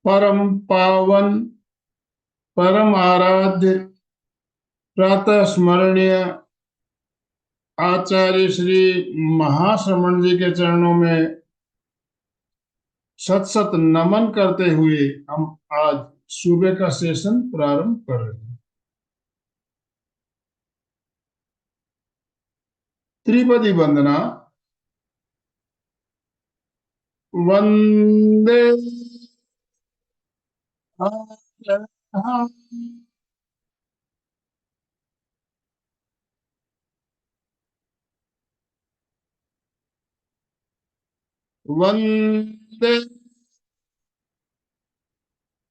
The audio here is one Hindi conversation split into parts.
परम पावन परम आराध्य प्रातः स्मरणीय आचार्य श्री महाश्रमण जी के चरणों में सत सत नमन करते हुए हम आज सुबह का सेशन प्रारंभ कर रहे हैं। त्रिपदी वंदना। वंदे मातरम्। वंदे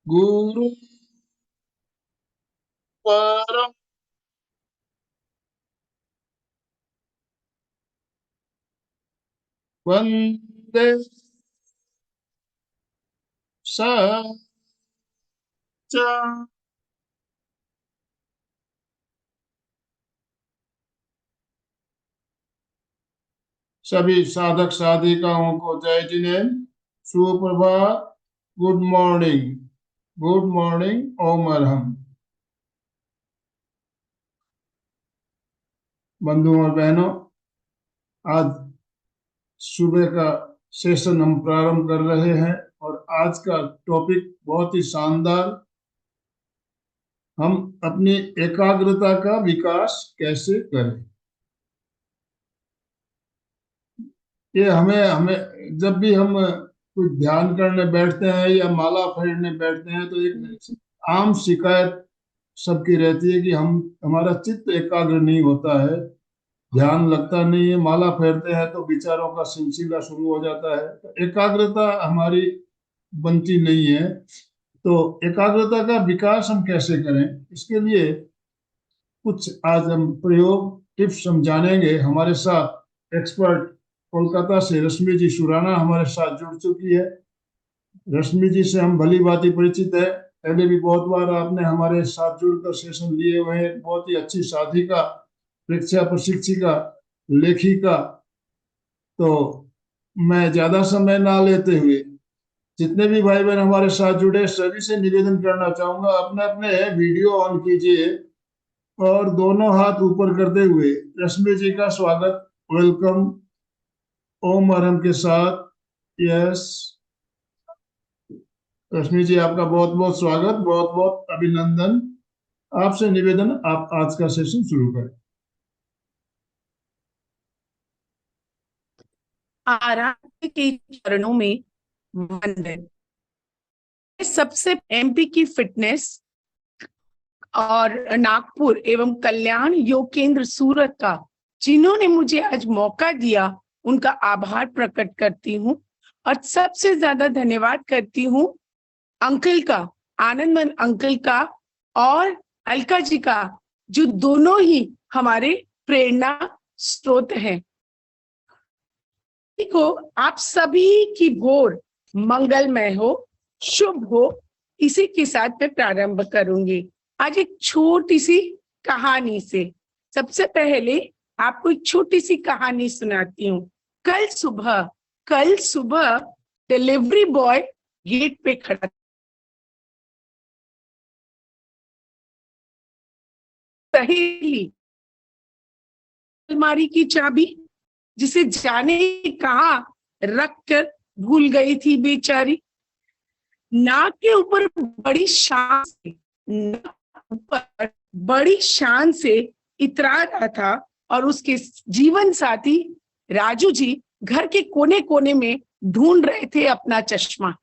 गुरु परम। वंदे सच्चा। सभी साधक साधिकाओं को जय जिनेन्द्र, सुप्रभात, गुड मॉर्निंग, गुड मॉर्निंग, ओम अरहम। बंधुओं और बहनों, आज सुबह का सेशन हम प्रारंभ कर रहे हैं और आज का टॉपिक बहुत ही शानदार। हम अपनी एकाग्रता का विकास कैसे करें। ये हमें हमें जब भी हम कुछ ध्यान करने बैठते हैं या माला फेरने बैठते हैं तो एक आम शिकायत सबकी रहती है कि हमारा चित्त एकाग्र नहीं होता है, ध्यान लगता नहीं है। माला फेरते हैं तो विचारों का सिलसिला शुरू हो जाता है, तो एकाग्रता हमारी बनती नहीं है। तो एकाग्रता का विकास हम कैसे करें, इसके लिए कुछ आज हम प्रयोग टिप्स हम जानेंगे। हमारे साथ एक्सपर्ट कोलकाता से रश्मि जी सुराना हमारे साथ जुड़ चुकी है। रश्मि जी से हम भली भांति परिचित है, पहले भी बहुत बार आपने हमारे साथ जुड़कर सेशन लिए हुए हैं। बहुत ही अच्छी साधिका, परीक्षा प्रशिक्षिका, लेखिका। तो मैं ज्यादा समय ना लेते हुए जितने भी भाई बहन हमारे साथ जुड़े सभी से निवेदन करना चाहूंगा, अपने अपने वीडियो ऑन कीजिए और दोनों हाथ ऊपर करते हुए रश्मि जी का स्वागत, वेलकम, ओम अरहम के साथ। यस रश्मि जी, आपका बहुत बहुत स्वागत, बहुत बहुत अभिनंदन। आपसे निवेदन, आप आज का सेशन शुरू करें। आराध्य के चरणों में वंदन। सबसे एमपी की फिटनेस और नागपुर एवं कल्याण योग केंद्र सूरत का जिन्होंने मुझे आज मौका दिया, उनका आभार प्रकट करती हूँ और सबसे ज्यादा धन्यवाद करती हूँ अंकल का, आनंदमन अंकल का और अलका जी का, जो दोनों ही हमारे प्रेरणा स्रोत हैं। को आप सभी की भोर मंगलमय हो, शुभ हो, इसी के साथ मैं प्रारंभ करूंगी आज एक छोटी सी कहानी से। सबसे पहले आपको एक छोटी सी कहानी सुनाती हूँ। कल सुबह डिलीवरी बॉय गेट पे खड़ा, सहेली अलमारी की चाबी जिसे जाने कहाँ रख कर भूल गई थी बेचारी। नाक के ऊपर बड़ी शान से इतरा रहा था और उसके जीवन साथी राजू जी घर के कोने कोने में ढूंढ रहे थे अपना चश्मा।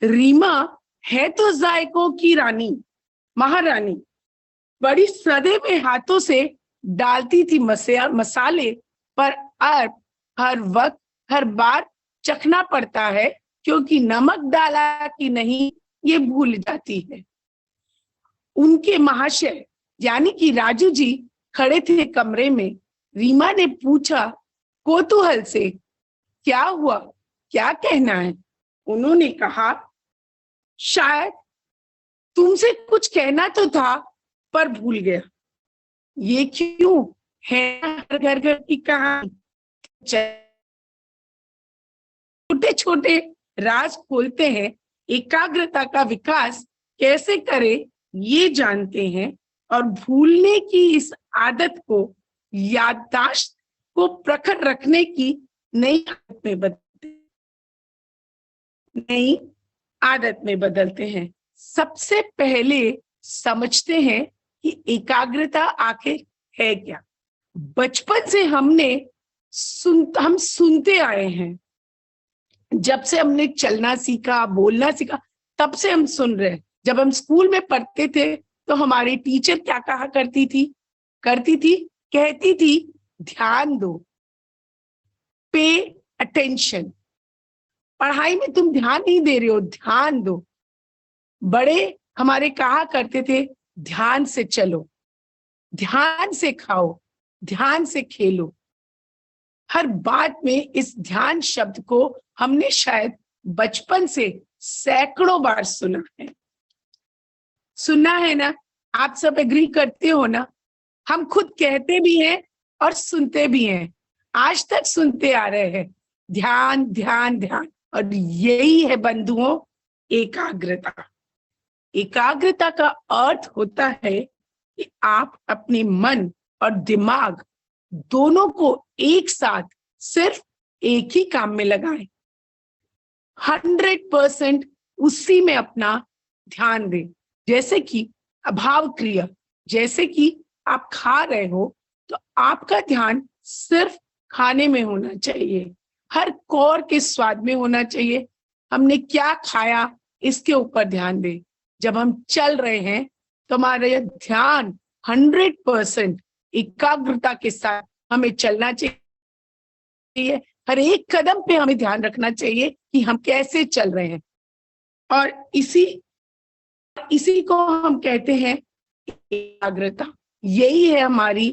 रीमा है तो जायकों की रानी, महारानी, बड़ी सदैव हाथों से डालती थी मसाले, पर अब हर वक्त हर बार चखना पड़ता है क्योंकि नमक डाला कि नहीं ये भूल जाती है। उनके महाशय यानी कि राजू जी खड़े थे कमरे में, रीमा ने पूछा कौतूहल से, क्या हुआ, क्या कहना है? उन्होंने कहा, शायद तुमसे कुछ कहना तो था पर भूल गया। ये क्यों है हर घर घर की कहानी। छोटे छोटे राज खोलते हैं, एकाग्रता का विकास कैसे करें ये जानते हैं, और भूलने की इस आदत को, याददाश्त को प्रखर रखने की नई आदत में बदलते हैं। सबसे पहले समझते हैं कि एकाग्रता आखिर है क्या। बचपन से हम सुनते आए हैं। जब से हमने चलना सीखा, बोलना सीखा, तब से हम सुन रहे हैं। जब हम स्कूल में पढ़ते थे तो हमारी टीचर क्या कहा कहती थी, ध्यान दो, पे अटेंशन। पढ़ाई में तुम ध्यान नहीं दे रहे हो, ध्यान दो। बड़े हमारे कहा करते थे, ध्यान से चलो, ध्यान से खाओ, ध्यान से खेलो। हर बात में इस ध्यान शब्द को हमने शायद बचपन से सैकड़ों बार सुना है ना। आप सब एग्री करते हो ना? हम खुद कहते भी हैं और सुनते भी हैं, आज तक सुनते आ रहे हैं, ध्यान ध्यान ध्यान। और यही है बंधुओं एकाग्रता। एकाग्रता का अर्थ होता है कि आप अपने मन और दिमाग दोनों को एक साथ सिर्फ एक ही काम में लगाएं, 100% उसी में अपना ध्यान दें। जैसे कि अभाव क्रिया, जैसे कि आप खा रहे हो तो आपका ध्यान सिर्फ खाने में होना चाहिए, हर कौर के स्वाद में होना चाहिए। हमने क्या खाया इसके ऊपर ध्यान दें। जब हम चल रहे हैं तो हमारा ध्यान 100% एकाग्रता के साथ हमें चलना चाहिए। हर एक कदम पे हमें ध्यान रखना चाहिए कि हम कैसे चल रहे हैं। और इसी को हम कहते हैं एकाग्रता। यही है हमारी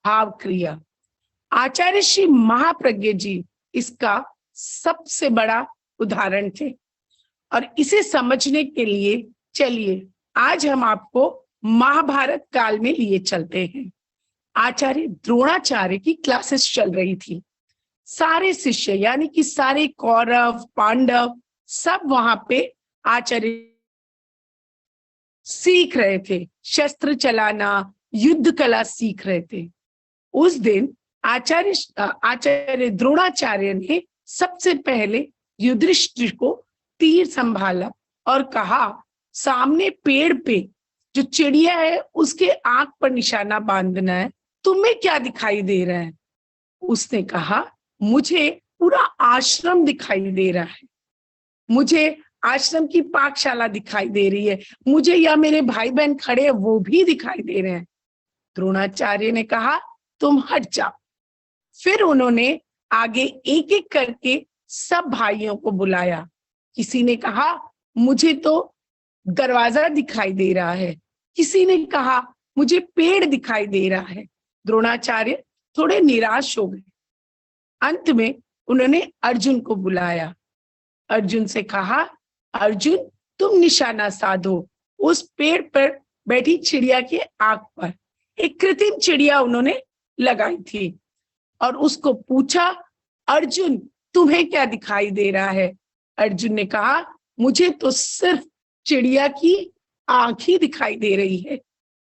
भाव क्रिया। आचार्य श्री महाप्रज्ञ जी इसका सबसे बड़ा उदाहरण थे। और इसे समझने के लिए चलिए आज हम आपको महाभारत काल में लिए चलते हैं। आचार्य द्रोणाचार्य की क्लासेस चल रही थी। सारे शिष्य यानी कि सारे कौरव पांडव सब वहां पे आचार्य सीख रहे थे, शस्त्र चलाना, युद्ध कला सीख रहे थे। उस दिन आचार्य द्रोणाचार्य ने सबसे पहले युधिष्ठिर को तीर संभाला और कहा, सामने पेड़ पे जो चिड़िया है उसके आंख पर निशाना बांधना है, तुम्हें क्या दिखाई दे रहा है? उसने कहा, मुझे पूरा आश्रम दिखाई दे रहा है, मुझे आश्रम की पाठशाला दिखाई दे रही है, मुझे या मेरे भाई बहन खड़े हैं वो भी दिखाई दे रहे हैं। द्रोणाचार्य ने कहा, तुम हट जाओ। फिर उन्होंने आगे एक एक करके सब भाइयों को बुलाया। किसी ने कहा, मुझे तो दरवाजा दिखाई दे रहा है, किसी ने कहा मुझे पेड़ दिखाई दे रहा है। द्रोणाचार्य थोड़े निराश हो गए। अंत में उन्होंने अर्जुन को बुलाया। अर्जुन से कहा, अर्जुन तुम निशाना साधो उस पेड़ पर बैठी चिड़िया के आंख पर। एक कृत्रिम चिड़िया उन्होंने लगाई थी और उसको पूछा, अर्जुन तुम्हें क्या दिखाई दे रहा है? अर्जुन ने कहा, मुझे तो सिर्फ चिड़िया की आंख ही दिखाई दे रही है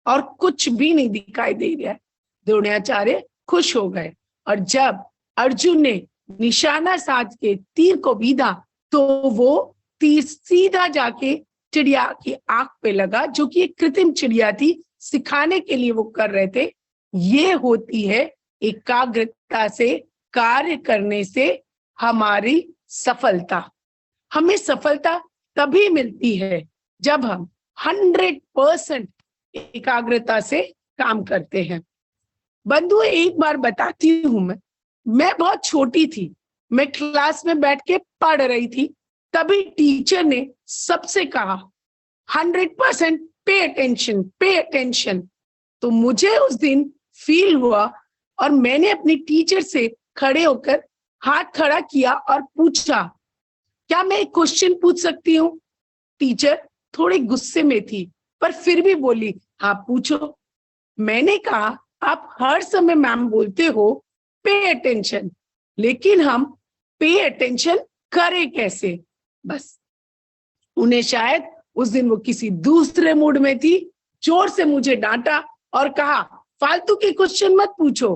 और कुछ भी नहीं दिखाई दे रहा है। द्रोणाचार्य खुश हो गए और जब अर्जुन ने निशाना साध के तीर को बीधा तो वो तीर सीधा जाके चिड़िया की आंख पे लगा, जो कि एक कृत्रिम चिड़िया थी, सिखाने के लिए वो कर रहे थे। ये होती है एकाग्रता से कार्य करने से हमारी सफलता। हमें सफलता तभी मिलती है जब हम 100% एकाग्रता से काम करते हैं। बंधु एक बार बताती हूं, मैं बहुत छोटी थी, मैं क्लास में बैठ के पढ़ रही थी, तभी टीचर ने सबसे कहा 100% पे अटेंशन, पे अटेंशन। तो मुझे उस दिन फील हुआ और मैंने अपनी टीचर से खड़े होकर हाथ खड़ा किया और पूछा, क्या मैं एक क्वेश्चन पूछ सकती हूँ? टीचर थोड़े गुस्से में थी पर फिर भी बोली, हाँ पूछो। मैंने कहा, आप हर समय मैम बोलते हो पे अटेंशन, लेकिन हम पे अटेंशन करें कैसे? बस उन्हें शायद उस दिन वो किसी दूसरे मूड में थी, जोर से मुझे डांटा और कहा, फालतू के क्वेश्चन मत पूछो,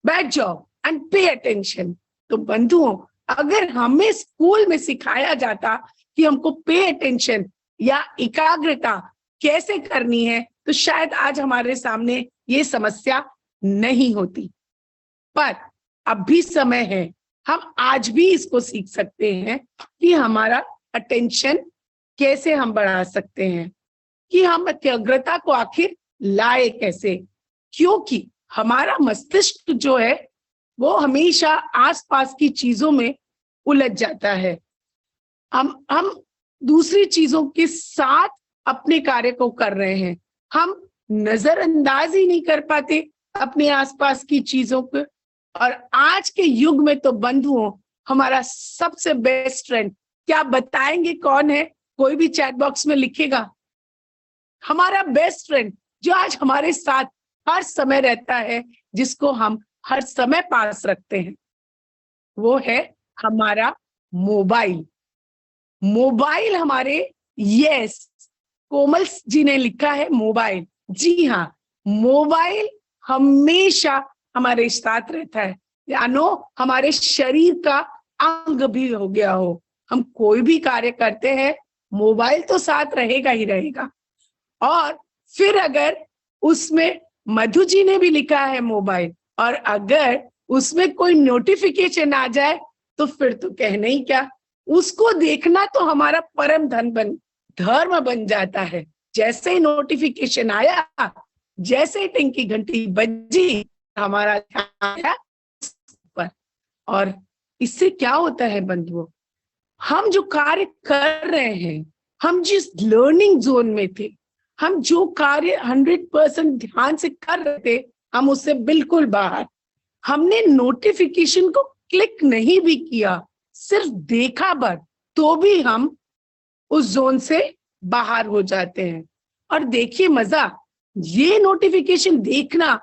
बैठ जाओ एंड पे अटेंशन। तो बंधुओं, अगर हमें स्कूल में सिखाया जाता कि हमको पे अटेंशन या एकाग्रता कैसे करनी है, तो शायद आज हमारे सामने ये समस्या नहीं होती। पर अब भी समय है, हम आज भी इसको सीख सकते हैं कि हमारा अटेंशन कैसे हम बढ़ा सकते हैं, कि हम एकाग्रता को आखिर लाए कैसे। क्योंकि हमारा मस्तिष्क जो है वो हमेशा आसपास की चीजों में उलझ जाता है। हम दूसरी चीजों के साथ अपने कार्य को कर रहे हैं, हम नजरअंदाज ही नहीं कर पाते अपने आसपास की चीजों को। और आज के युग में तो बंधुओं, हमारा सबसे बेस्ट फ्रेंड, क्या बताएंगे कौन है? कोई भी चैट बॉक्स में लिखेगा। हमारा बेस्ट फ्रेंड जो आज हमारे साथ हर समय रहता है, जिसको हम हर समय पास रखते हैं, वो है हमारा मोबाइल। मोबाइल हमारे, यस, कोमल जी ने लिखा है मोबाइल। जी हाँ, मोबाइल हमेशा हमारे साथ रहता है, यानो हमारे शरीर का अंग भी हो गया हो। हम कोई भी कार्य करते हैं, मोबाइल तो साथ रहेगा ही रहेगा। और फिर अगर उसमें, मधु जी ने भी लिखा है मोबाइल, और अगर उसमें कोई नोटिफिकेशन आ जाए तो फिर तो कहने ही क्या, उसको देखना तो हमारा परम धर्म बन जाता है। जैसे ही नोटिफिकेशन आया, जैसे ही टिंग की घंटी बजी, हमारा ध्यान आया पर। और इससे क्या होता है बंधुओं, हम जो कार्य कर रहे हैं, हम जिस लर्निंग जोन में थे, हम जो कार्य 100% ध्यान से कर रहे थे, हम उससे बिल्कुल बाहर। हमने नोटिफिकेशन को क्लिक नहीं भी किया, सिर्फ देखा बस, तो भी हम उस जोन से बाहर हो जाते हैं। और देखिए मजा, ये नोटिफिकेशन देखना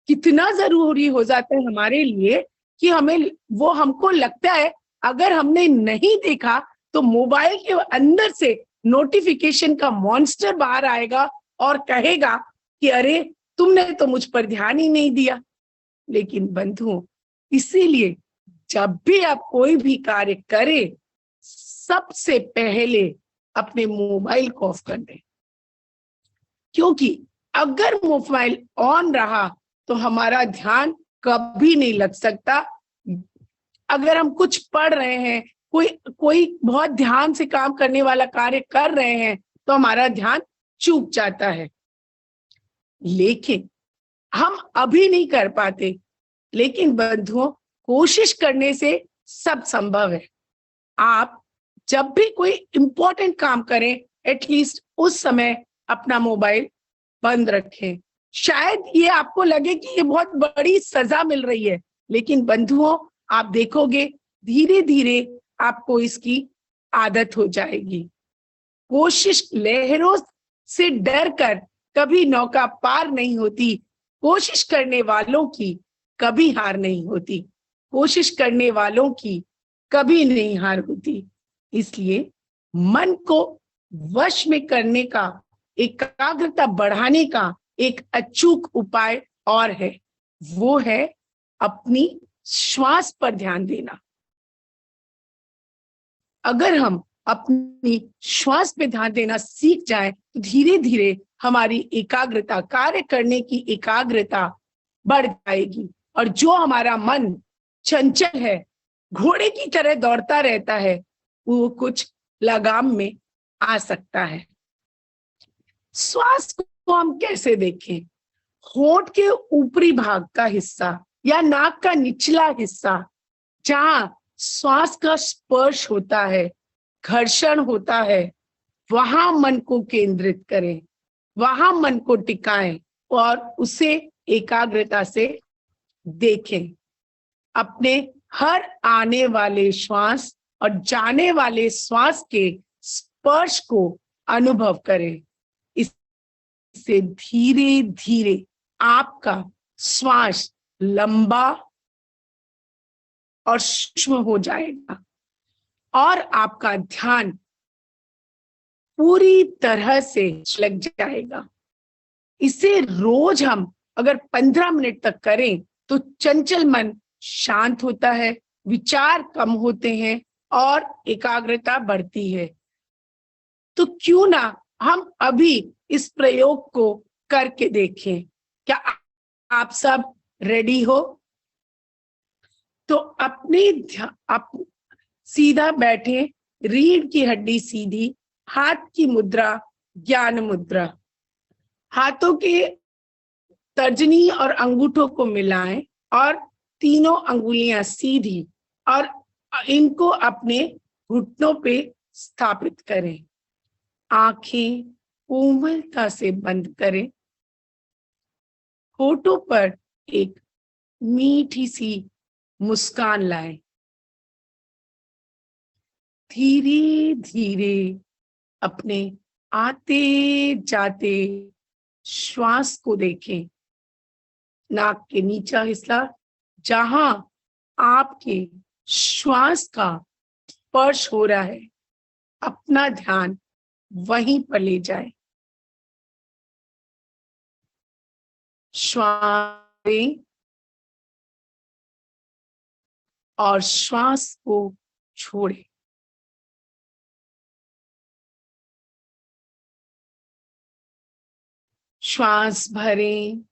कितना जरूरी हो जाता है हमारे लिए, कि हमको लगता है अगर हमने नहीं देखा तो मोबाइल के अंदर से नोटिफिकेशन का मॉन्स्टर बाहर आएगा और कहेगा कि अरे तुमने तो मुझ पर ध्यान ही नहीं दिया। लेकिन बंधुओं, इसीलिए जब भी आप कोई भी कार्य करें, सबसे पहले अपने मोबाइल को ऑफ कर दें। क्योंकि अगर मोबाइल ऑन रहा तो हमारा ध्यान कभी नहीं लग सकता। अगर हम कुछ पढ़ रहे हैं, कोई बहुत ध्यान से काम करने वाला कार्य कर रहे हैं, तो हमारा ध्यान चूक जाता है। लेकिन हम अभी नहीं कर पाते, लेकिन बंधुओं, कोशिश करने से सब संभव है। आप जब भी कोई इंपॉर्टेंट काम करें, एटलीस्ट उस समय अपना मोबाइल बंद रखें। शायद ये आपको लगे कि ये बहुत बड़ी सजा मिल रही है, लेकिन बंधुओं, आप देखोगे धीरे धीरे आपको इसकी आदत हो जाएगी। कोशिश, लहरों से डर कर कभी नौका पार नहीं होती। कोशिश करने वालों की कभी हार नहीं होती। कोशिश करने वालों की कभी नहीं हार होती। इसलिए मन को वश में करने का, एकाग्रता बढ़ाने का एक अचूक उपाय और है, वो है अपनी श्वास पर ध्यान देना। अगर हम अपनी श्वास पे ध्यान देना सीख जाए तो धीरे धीरे हमारी एकाग्रता, कार्य करने की एकाग्रता बढ़ जाएगी। और जो हमारा मन चंचल है, घोड़े की तरह दौड़ता रहता है, वो कुछ लगाम में आ सकता है। श्वास को हम कैसे देखें? होंठ के ऊपरी भाग का हिस्सा या नाक का निचला हिस्सा, जहां श्वास का स्पर्श होता है, घर्षण होता है, वहां मन को केंद्रित करें, वहां मन को टिकाएं और उसे एकाग्रता से देखें। अपने हर आने वाले श्वास और जाने वाले श्वास के स्पर्श को अनुभव करें। इससे धीरे धीरे आपका श्वास लंबा और सूक्ष्म हो जाएगा और आपका ध्यान पूरी तरह से लग जाएगा। इसे रोज हम अगर 15 मिनट तक करें तो चंचल मन शांत होता है, विचार कम होते हैं और एकाग्रता बढ़ती है। तो क्यों ना हम अभी इस प्रयोग को करके देखें। क्या आप सब रेडी हो? तो आप सीधा बैठे, रीढ़ की हड्डी सीधी, हाथ की मुद्रा ज्ञान मुद्रा। हाथों के तर्जनी और अंगूठों को मिलाएं और तीनों अंगुलियां सीधी और इनको अपने घुटनों पे स्थापित करें। आंखें कोमलता से बंद करें। होठों पर एक मीठी सी मुस्कान लाएं। धीरे धीरे अपने आते जाते श्वास को देखें। नाक के नीचा हिस्सा जहां आपके श्वास का स्पर्श हो रहा है, अपना ध्यान वहीं पर ले जाए। श्वास लें और श्वास को छोड़ें। श्वास भरें,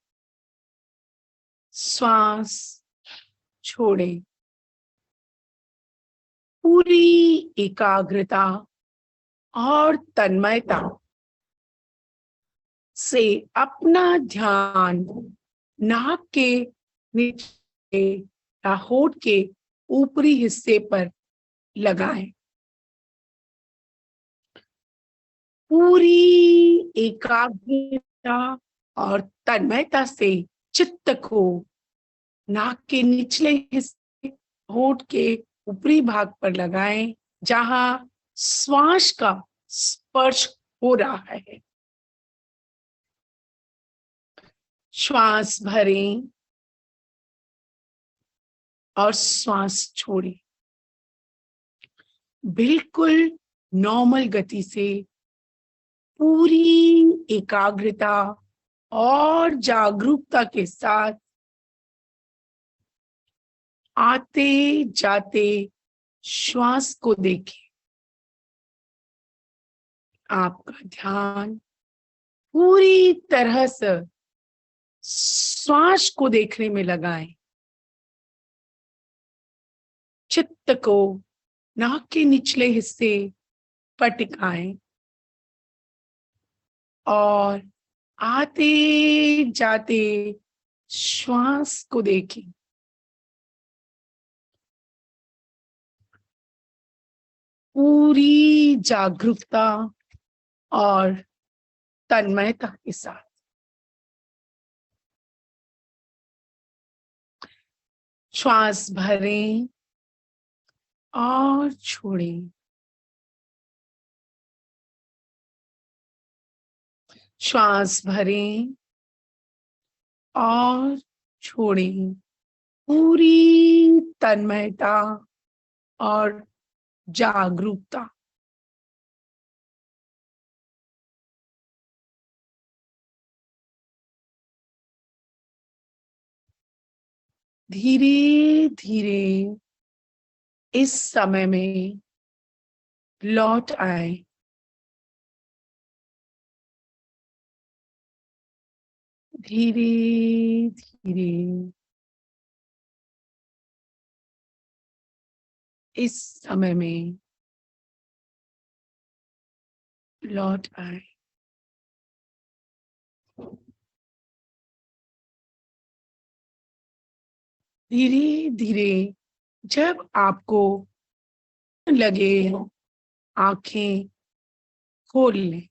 श्वास छोड़ें। पूरी एकाग्रता और तन्मयता से अपना ध्यान नाक के नीचे या होठ के ऊपरी हिस्से पर लगाएं। पूरी एकाग्रता और तन्मयता से चित्त को नाक के निचले हिस्से, होठ के ऊपरी भाग पर लगाएं, जहां श्वास का स्पर्श हो रहा है। श्वास भरें और श्वास छोड़ें। बिल्कुल नॉर्मल गति से पूरी एकाग्रता और जागरूकता के साथ आते जाते श्वास को देखें। आपका ध्यान पूरी तरह से श्वास को देखने में लगाएं। चित्त को नाक के निचले हिस्से पर टिकाएं और आते जाते श्वास को देखें। पूरी जागरूकता और तन्मयता के साथ। श्वास भरें और छोड़ें। श्वास भरें और छोड़ें। पूरी तन्मयता और जागरूकता। धीरे धीरे इस समय में लौट आए। धीरे धीरे इस समय में लौट आए। धीरे धीरे जब आपको लगे आंखें खोल लें।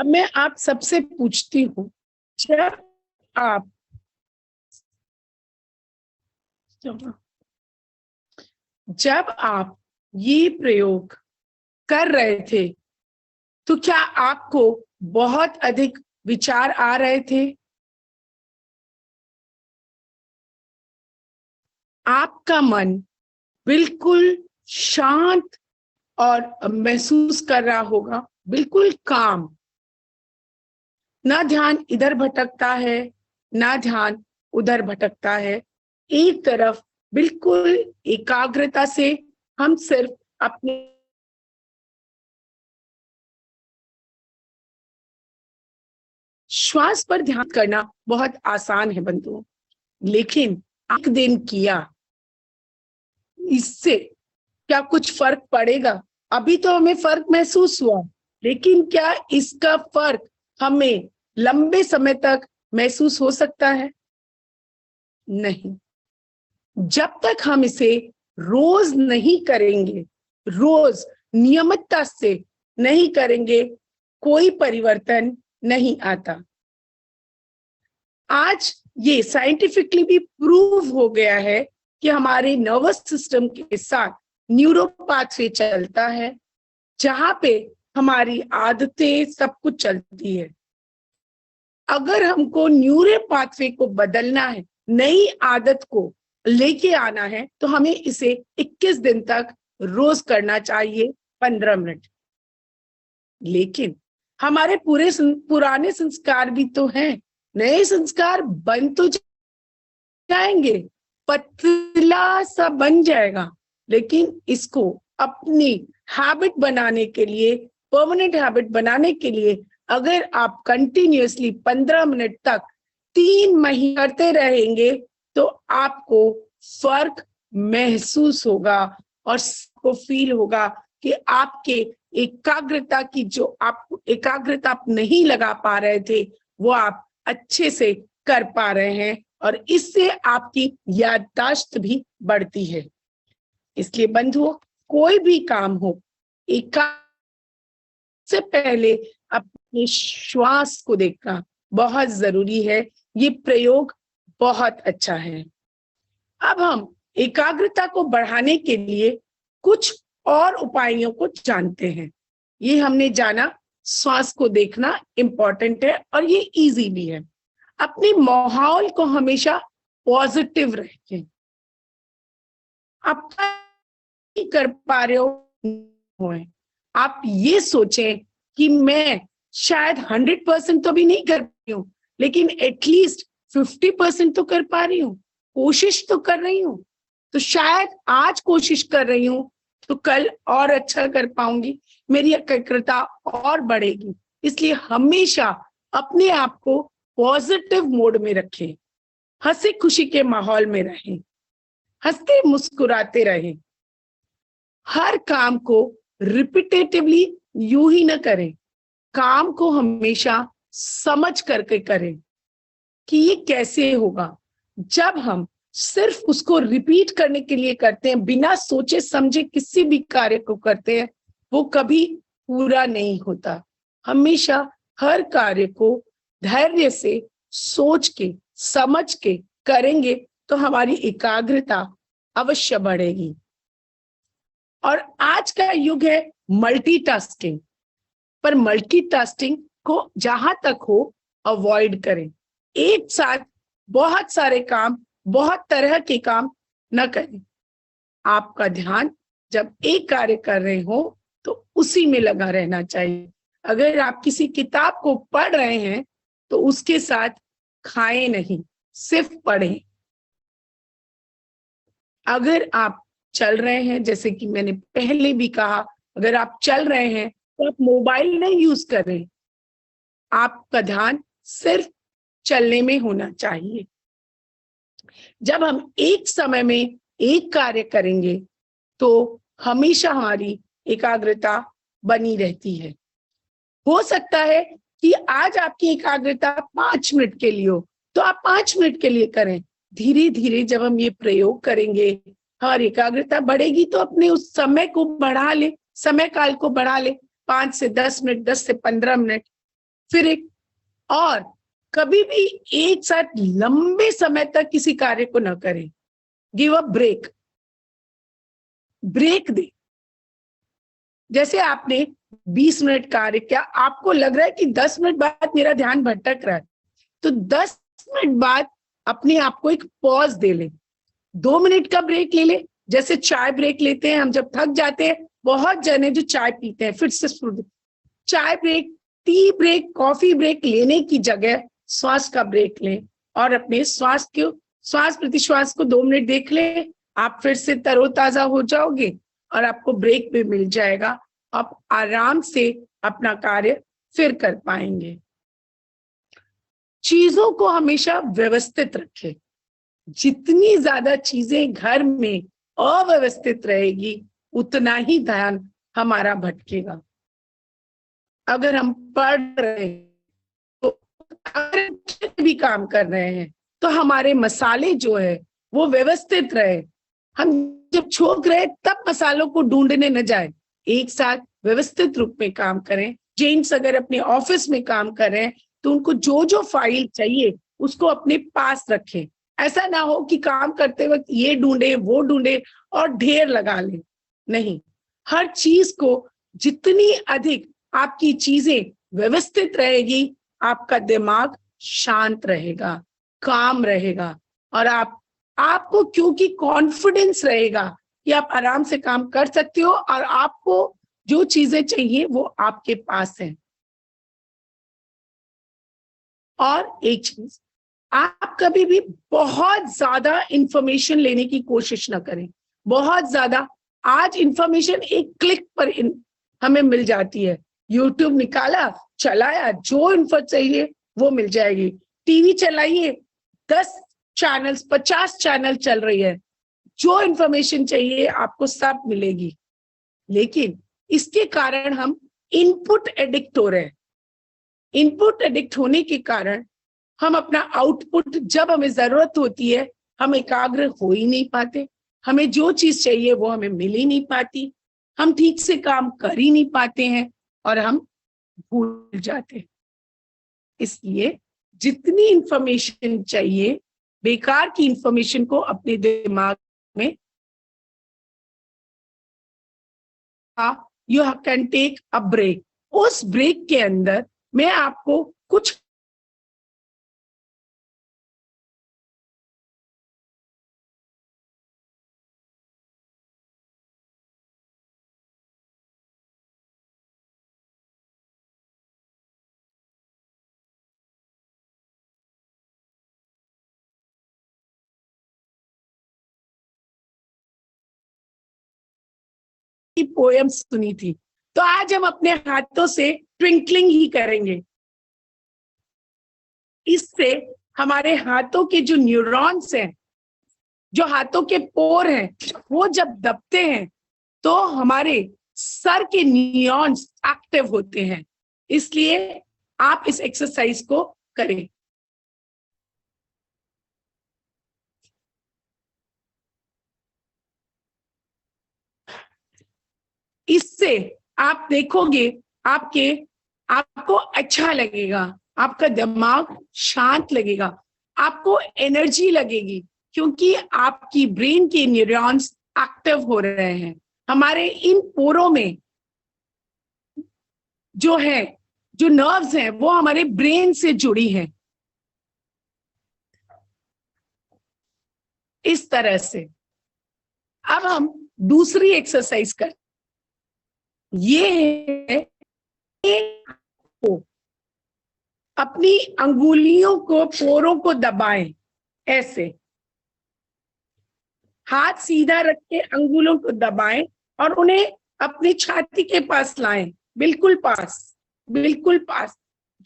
अब मैं आप सबसे पूछती हूँ, आप जब आप ये प्रयोग कर रहे थे तो क्या आपको बहुत अधिक विचार आ रहे थे? आपका मन बिल्कुल शांत और महसूस कर रहा होगा, बिल्कुल काम, ना ध्यान इधर भटकता है ना ध्यान उधर भटकता है, एक तरफ बिल्कुल एकाग्रता से हम सिर्फ अपने श्वास पर ध्यान करना बहुत आसान है बंधुओं, लेकिन एक दिन किया, इससे क्या कुछ फर्क पड़ेगा? अभी तो हमें फर्क महसूस हुआ, लेकिन क्या इसका फर्क हमें लंबे समय तक महसूस हो सकता है? नहीं। जब तक हम इसे रोज नहीं करेंगे, रोज नियमितता से नहीं करेंगे, कोई परिवर्तन नहीं आता। आज ये साइंटिफिकली भी प्रूव हो गया है कि हमारे नर्वस सिस्टम के साथ न्यूरो पाथवे चलता है, जहां पे हमारी आदतें सब कुछ चलती है। अगर हमको न्यूरो पाथवे को बदलना है, नई आदत को लेके आना है, तो हमें इसे 21 दिन तक रोज करना चाहिए, 15 मिनट। लेकिन हमारे पुराने संस्कार भी तो हैं, नए संस्कार बन तो जाएंगे, पतला सा बन जाएगा, लेकिन इसको अपनी हैबिट बनाने के लिए, परमानेंट हैबिट बनाने के लिए अगर आप कंटिन्यूअसली 15 मिनट तक 3 महीने करते रहेंगे तो आपको फर्क महसूस होगा और आपको फील होगा कि आपके एकाग्रता की जो आप एकाग्रता आप नहीं लगा पा रहे थे, वो आप अच्छे से कर पा रहे हैं और इससे आपकी याददाश्त भी बढ़ती है। इसलिए बंधुओं, कोई भी काम हो, से पहले अपने श्वास को देखना बहुत जरूरी है। ये प्रयोग बहुत अच्छा है। अब हम एकाग्रता को बढ़ाने के लिए कुछ और उपायों को जानते हैं। ये हमने जाना श्वास को देखना इंपॉर्टेंट है और ये इजी भी है। अपने माहौल को हमेशा पॉजिटिव रखें। आप कर पा रहे हो, आप ये सोचें कि मैं शायद 100% तो भी नहीं कर रही हूँ, लेकिन एटलीस्ट 50% तो कर पा रही हूँ, कोशिश तो कर रही हूँ। तो शायद आज कोशिश कर रही हूँ तो कल और अच्छा कर पाऊंगी, मेरी एकाग्रता और बढ़ेगी। इसलिए हमेशा अपने आप को पॉजिटिव मोड में रखें, हंसी खुशी के माहौल में रहें, हंसते मुस्कुराते रहें। हर काम को रिपीटेटिवली यूं ही ना करें, काम को हमेशा समझ करके करें कि ये कैसे होगा। जब हम सिर्फ उसको रिपीट करने के लिए करते हैं, बिना सोचे समझे किसी भी कार्य को करते हैं, वो कभी पूरा नहीं होता। हमेशा हर कार्य को धैर्य से सोच के समझ के करेंगे तो हमारी एकाग्रता अवश्य बढ़ेगी। और आज का युग है मल्टीटास्किंग, पर मल्टीटास्किंग को जहां तक हो अवॉइड करें। एक साथ बहुत सारे काम, बहुत तरह के काम न करें। आपका ध्यान जब एक कार्य कर रहे हो तो उसी में लगा रहना चाहिए। अगर आप किसी किताब को पढ़ रहे हैं तो उसके साथ खाएं नहीं, सिर्फ पढ़ें। अगर आप चल रहे हैं, जैसे कि मैंने पहले भी कहा, अगर आप चल रहे हैं तो आप मोबाइल नहीं यूज करें, आपका ध्यान सिर्फ चलने में होना चाहिए। जब हम एक समय में एक कार्य करेंगे तो हमेशा हमारी एकाग्रता बनी रहती है। हो सकता है कि आज आपकी एकाग्रता 5 मिनट के लिए हो, तो आप 5 मिनट के लिए करें। धीरे धीरे जब हम ये प्रयोग करेंगे, हमारी एकाग्रता बढ़ेगी, तो अपने उस समय को बढ़ा ले, समय काल को बढ़ा ले, 5 से 10 मिनट, 10 से 15 मिनट। फिर एक, और कभी भी एक साथ लंबे समय तक किसी कार्य को न करें। गिव अ ब्रेक, ब्रेक दे। जैसे आपने 20 मिनट कार्य किया, आपको लग रहा है कि 10 मिनट बाद मेरा ध्यान भटक रहा है, तो 10 मिनट बाद अपने आप को एक पॉज दे ले, 2 मिनट का ब्रेक ले ले। जैसे चाय ब्रेक लेते हैं हम जब थक जाते हैं, बहुत जने जो चाय पीते हैं फिर से चाय break, tea break, coffee break लेने की जगह श्वास का ब्रेक लें और अपने श्वास प्रतिश्वास को 2 मिनट देख ले। आप फिर से तरोताजा हो जाओगे और आपको ब्रेक भी मिल जाएगा। आप आराम से अपना कार्य फिर कर पाएंगे। चीजों को हमेशा व्यवस्थित रखें। जितनी ज्यादा चीजें घर में अव्यवस्थित रहेगी, उतना ही ध्यान हमारा भटकेगा। अगर हम पढ़ रहे हैं, तो अगर भी काम कर रहे हैं, तो हमारे मसाले जो है वो व्यवस्थित रहे। हम जब छोक रहे तब मसालों को ढूंढने न जाए, एक साथ व्यवस्थित रूप में काम करें। जेंट्स अगर अपने ऑफिस में काम कर रहे हैं, तो उनको जो जो फाइल चाहिए उसको अपने पास रखें। ऐसा ना हो कि काम करते वक्त ये ढूंढे वो ढूंढे और ढेर लगा ले। नहीं, हर चीज को जितनी अधिक आपकी चीजें व्यवस्थित रहेगी, आपका दिमाग शांत रहेगा, काम रहेगा, और आपको क्योंकि कॉन्फिडेंस रहेगा कि आप आराम से काम कर सकते हो और आपको जो चीजें चाहिए वो आपके पास है। और एक चीज, आप कभी भी बहुत ज्यादा इंफॉर्मेशन लेने की कोशिश ना करें। बहुत ज्यादा, आज इंफॉर्मेशन एक क्लिक पर हमें मिल जाती है। यूट्यूब निकाला, चलाया, जो इन्फो चाहिए वो मिल जाएगी। टीवी चलाइए, 10 चैनल्स 50 चैनल चल रही है, जो इंफॉर्मेशन चाहिए आपको सब मिलेगी। लेकिन इसके कारण हम इनपुट एडिक्ट हो रहे हैं। इनपुट एडिक्ट होने के कारण हम अपना आउटपुट, जब हमें जरूरत होती है, हम एकाग्र हो ही नहीं पाते। हमें जो चीज चाहिए वो हमें मिल ही नहीं पाती, हम ठीक से काम कर ही नहीं पाते हैं और हम भूल जाते हैं। इसलिए जितनी इंफॉर्मेशन चाहिए, बेकार की इंफॉर्मेशन को अपने दिमाग में, you can take a break. उस ब्रेक के अंदर मैं आपको कुछ पोयम सुनी थी, तो आज हम अपने हाथों से ट्विंकलिंग ही करेंगे। इससे हमारे हाथों के जो न्यूरॉन्स हैं, जो हाथों के पोर हैं, वो जब दबते हैं तो हमारे सर के न्यूरॉन्स एक्टिव होते हैं। इसलिए आप इस एक्सरसाइज को करें। इससे आप देखोगे आपको अच्छा लगेगा, आपका दिमाग शांत लगेगा, आपको एनर्जी लगेगी, क्योंकि आपकी ब्रेन के न्यूरॉन्स एक्टिव हो रहे हैं। हमारे इन पोरों में जो नर्व्स हैं वो हमारे ब्रेन से जुड़ी हैं। इस तरह से अब हम दूसरी एक्सरसाइज कर, ये है अपनी अंगुलियों को, पोरों को दबाएं। ऐसे हाथ सीधा रख के अंगुलों को दबाएं और उन्हें अपनी छाती के पास लाएं, बिल्कुल पास,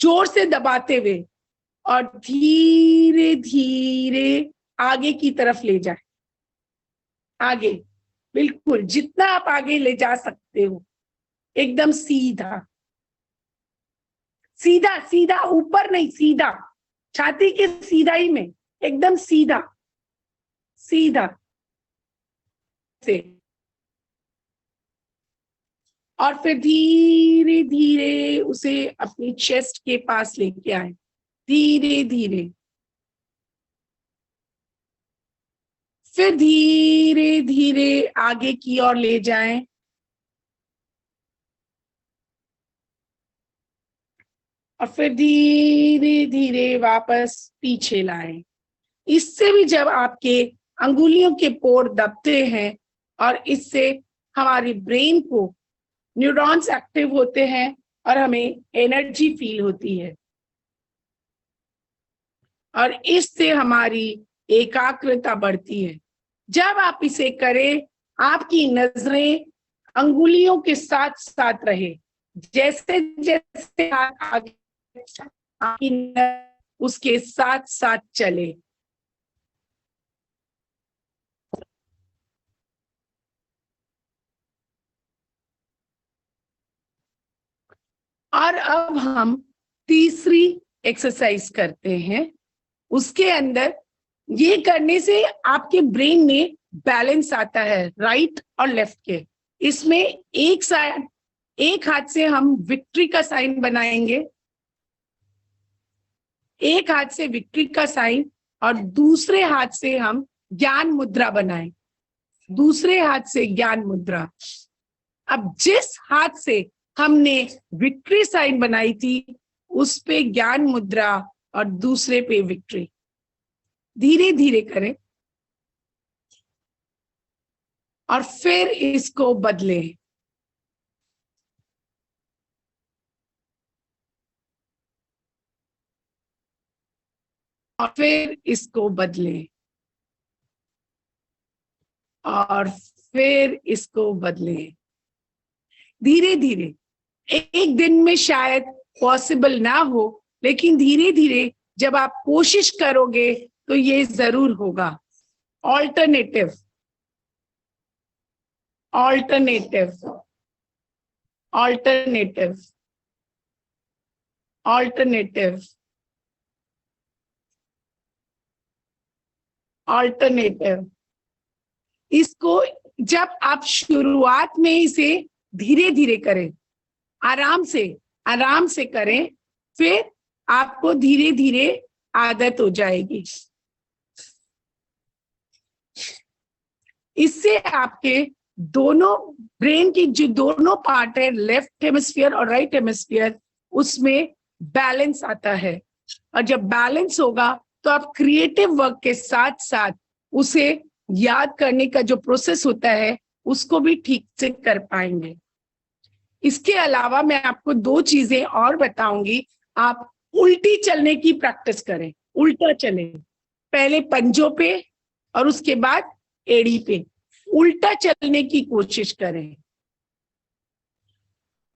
जोर से दबाते हुए, और धीरे धीरे आगे की तरफ ले जाएं। आगे, बिल्कुल जितना आप आगे ले जा सकते हो, एकदम सीधा सीधा सीधा, ऊपर नहीं, सीधा, छाती के सीधाई में, एकदम सीधा सीधा से। और फिर धीरे धीरे उसे अपनी चेस्ट के पास लेके आए, धीरे धीरे। फिर धीरे धीरे आगे की ओर ले जाएं, और फिर धीरे धीरे वापस पीछे लाएं। इससे भी जब आपके अंगुलियों के पोर दबते हैं और इससे हमारी ब्रेन को न्यूरॉन्स एक्टिव होते हैं और हमें एनर्जी फील होती है, और इससे हमारी एकाग्रता बढ़ती है। जब आप इसे करें, आपकी नजरें अंगुलियों के साथ साथ रहे, जैसे जैसे आगे आपकी नजर उसके साथ साथ चले। और अब हम तीसरी एक्सरसाइज करते हैं। उसके अंदर ये करने से आपके ब्रेन में बैलेंस आता है राइट और लेफ्ट के। इसमें एक हाथ से हम विक्ट्री का साइन बनाएंगे, एक हाथ से विक्ट्री का साइन, और दूसरे हाथ से हम ज्ञान मुद्रा बनाएं, दूसरे हाथ से ज्ञान मुद्रा। अब जिस हाथ से हमने विक्ट्री साइन बनाई थी उस पे ज्ञान मुद्रा और दूसरे पे विक्ट्री। धीरे धीरे करें और फिर इसको बदलें। और फिर इसको बदलें और फिर इसको बदलें। धीरे धीरे, एक दिन में शायद पॉसिबल ना हो, लेकिन धीरे धीरे जब आप कोशिश करोगे तो ये जरूर होगा। Alternative, alternative, alternative, alternative, alternative. इसको जब आप शुरुआत में इसे धीरे धीरे करें, आराम से करें, फिर आपको धीरे धीरे आदत हो जाएगी। इससे आपके दोनों ब्रेन की जो दोनों पार्ट है, लेफ्ट हेमिस्फीयर और राइट हेमिस्फीयर, उसमें बैलेंस आता है। और जब बैलेंस होगा तो आप क्रिएटिव वर्क के साथ साथ उसे याद करने का जो प्रोसेस होता है उसको भी ठीक से कर पाएंगे। इसके अलावा मैं आपको दो चीजें और बताऊंगी। आप उल्टी चलने की प्रैक्टिस करें, उल्टा चलें, पहले पंजों पे और उसके बाद एड़ी पे उल्टा चलने की कोशिश करें।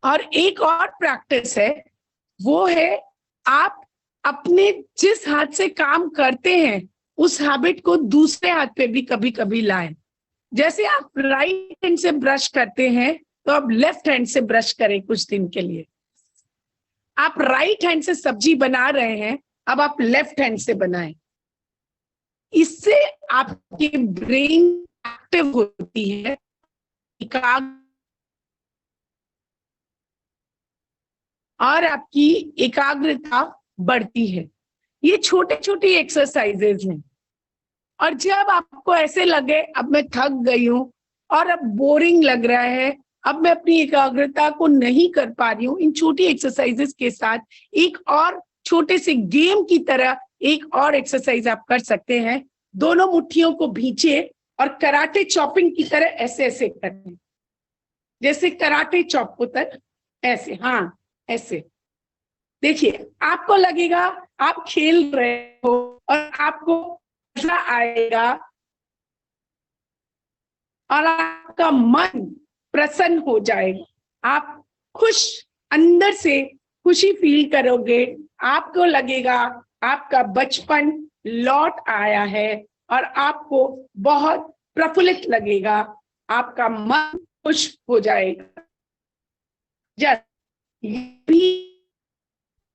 और एक और प्रैक्टिस है, वो है आप अपने जिस हाथ से काम करते हैं उस हैबिट को दूसरे हाथ पे भी कभी कभी लाएं। जैसे आप राइट हैंड से ब्रश करते हैं तो आप लेफ्ट हैंड से ब्रश करें कुछ दिन के लिए। आप राइट हैंड से सब्जी बना रहे हैं, अब आप लेफ्ट हैंड से बनाएं। इससे आपकी ब्रेन एक्टिव होती है, और आपकी एकाग्रता बढ़ती है। ये छोटे छोटे एक्सरसाइजेज हैं। और जब आपको ऐसे लगे अब मैं थक गई हूं और अब बोरिंग लग रहा है, अब मैं अपनी एकाग्रता को नहीं कर पा रही हूं, इन छोटी एक्सरसाइजेस के साथ एक और छोटे से गेम की तरह एक और एक्सरसाइज आप कर सकते हैं। दोनों मुट्ठियों को भींचे और कराटे चॉपिंग की तरह ऐसे ऐसे करें, जैसे कराटे चॉप होता है ऐसे। हाँ, ऐसे देखिए, आपको लगेगा आप खेल रहे हो और आपको मजा आएगा और आपका मन प्रसन्न हो जाएगा। आप खुश, अंदर से खुशी फील करोगे। आपको लगेगा आपका बचपन लौट आया है और आपको बहुत प्रफुल्लित लगेगा, आपका मन खुश हो जाएगा। ये भी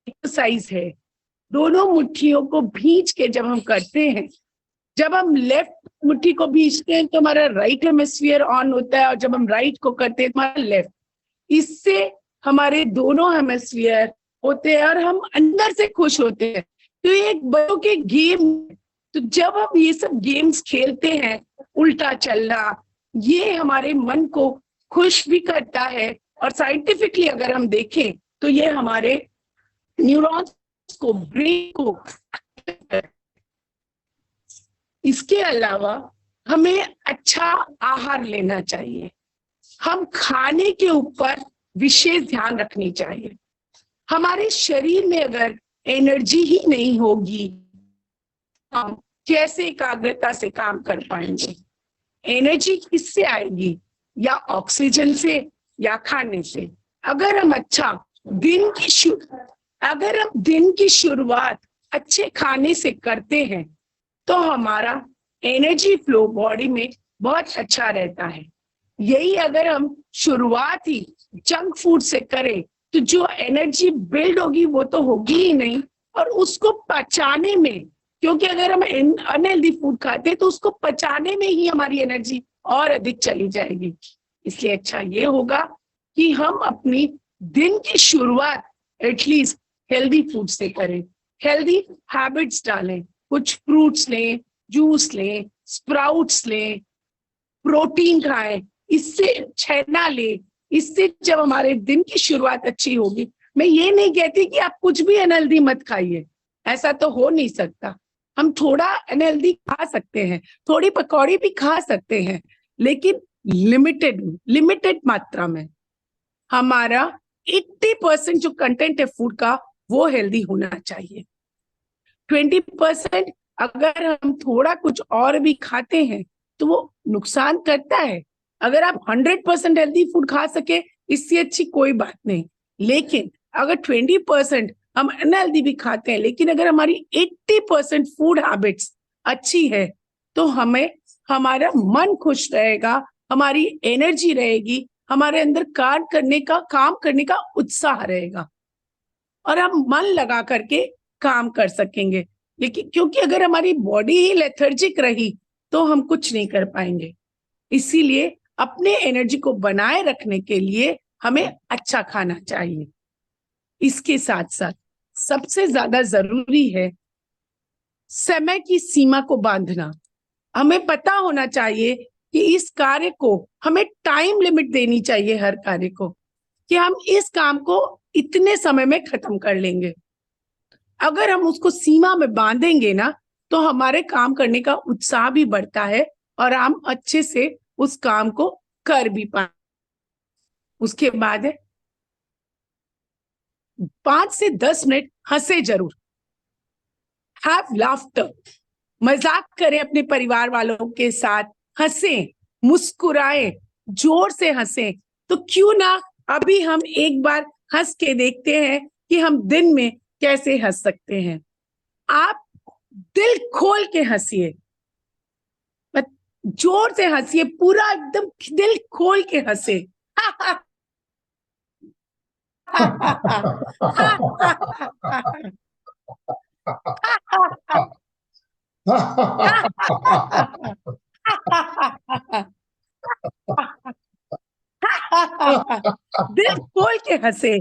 एक्सरसाइज है। दोनों मुट्ठियों को भींच के जब हम करते हैं, जब हम लेफ्ट मुट्ठी को भींचते हैं तो हमारा राइट हेमिस्फीयर ऑन होता है, और जब हम राइट को करते हैं तो हमारा लेफ्ट। इससे हमारे दोनों हेमिस्फीयर होते हैं और हम अंदर से खुश होते हैं। तो ये एक बड़ों के गेम, तो जब हम ये सब गेम्स खेलते हैं, उल्टा चलना, ये हमारे मन को खुश भी करता है और साइंटिफिकली अगर हम देखें तो ये हमारे न्यूरॉन्स को, ब्रेन को। इसके अलावा हमें अच्छा आहार लेना चाहिए। हम खाने के ऊपर विशेष ध्यान रखनी चाहिए। हमारे शरीर में अगर एनर्जी ही नहीं होगी, हम कैसे एकाग्रता से काम कर पाएंगे? एनर्जी किससे आएगी? या ऑक्सीजन से या खाने से। अगर हम दिन की शुरुआत अच्छे खाने से करते हैं तो हमारा एनर्जी फ्लो बॉडी में बहुत अच्छा रहता है। यही अगर हम शुरुआत ही जंक फूड से करें तो जो एनर्जी बिल्ड होगी वो तो होगी ही नहीं, और उसको पचाने में, क्योंकि अगर हम अनहेल्दी फूड खाते हैं तो उसको पचाने में ही हमारी एनर्जी और अधिक चली जाएगी। इसलिए अच्छा ये होगा कि हम अपनी दिन की शुरुआत एटलीस्ट हेल्दी फूड से करें, हेल्दी हैबिट्स डालें, कुछ फ्रूट्स लें, जूस लें, स्प्राउट्स लें, प्रोटीन खाएं, इससे छेना ले। इससे जब हमारे दिन की शुरुआत अच्छी होगी, मैं ये नहीं कहती कि आप कुछ भी अनहेल्दी मत खाइए, ऐसा तो हो नहीं सकता। हम थोड़ा अनहेल्दी खा सकते हैं, थोड़ी पकौड़ी भी खा सकते हैं, लेकिन लिमिटेड मात्रा में। हमारा 80% जो कंटेंट है फूड का वो हेल्दी होना चाहिए। 20% अगर हम थोड़ा कुछ और भी खाते हैं तो वो नुकसान करता है। अगर आप 100% हेल्दी फूड खा सके, इससे अच्छी कोई बात नहीं। लेकिन अगर 20% हम अनहेल्दी भी खाते हैं, लेकिन अगर हमारी 80% फूड हैबिट्स अच्छी है तो हमें हमारा मन खुश रहेगा, हमारी एनर्जी रहेगी, हमारे अंदर काम करने का उत्साह रहेगा और हम मन लगा करके काम कर सकेंगे। लेकिन क्योंकि अगर हमारी बॉडी ही लेथर्जिक रही तो हम कुछ नहीं कर पाएंगे। इसीलिए अपने एनर्जी को बनाए रखने के लिए हमें अच्छा खाना चाहिए। इसके साथ साथ सबसे ज्यादा जरूरी है समय की सीमा को बांधना। हमें पता होना चाहिए कि इस कार्य को हमें टाइम लिमिट देनी चाहिए, हर कार्य को, कि हम इस काम को इतने समय में खत्म कर लेंगे। अगर हम उसको सीमा में बांधेंगे ना तो हमारे काम करने का उत्साह भी बढ़ता है और हम अच्छे से उस काम को कर भी पाए। उसके बाद है 5 से 10 मिनट हंसे जरूर, हैव लाफ्टर, मजाक करें अपने परिवार वालों के साथ, हंसें, मुस्कुराएं, जोर से हंसें। तो क्यों ना अभी हम एक बार हंस के देखते हैं कि हम दिन में कैसे हंस सकते हैं। आप दिल खोल के हंसिए, जोर से हंसिए, पूरा एकदम दिल खोल के हंसे। दिल खोल के हंसे,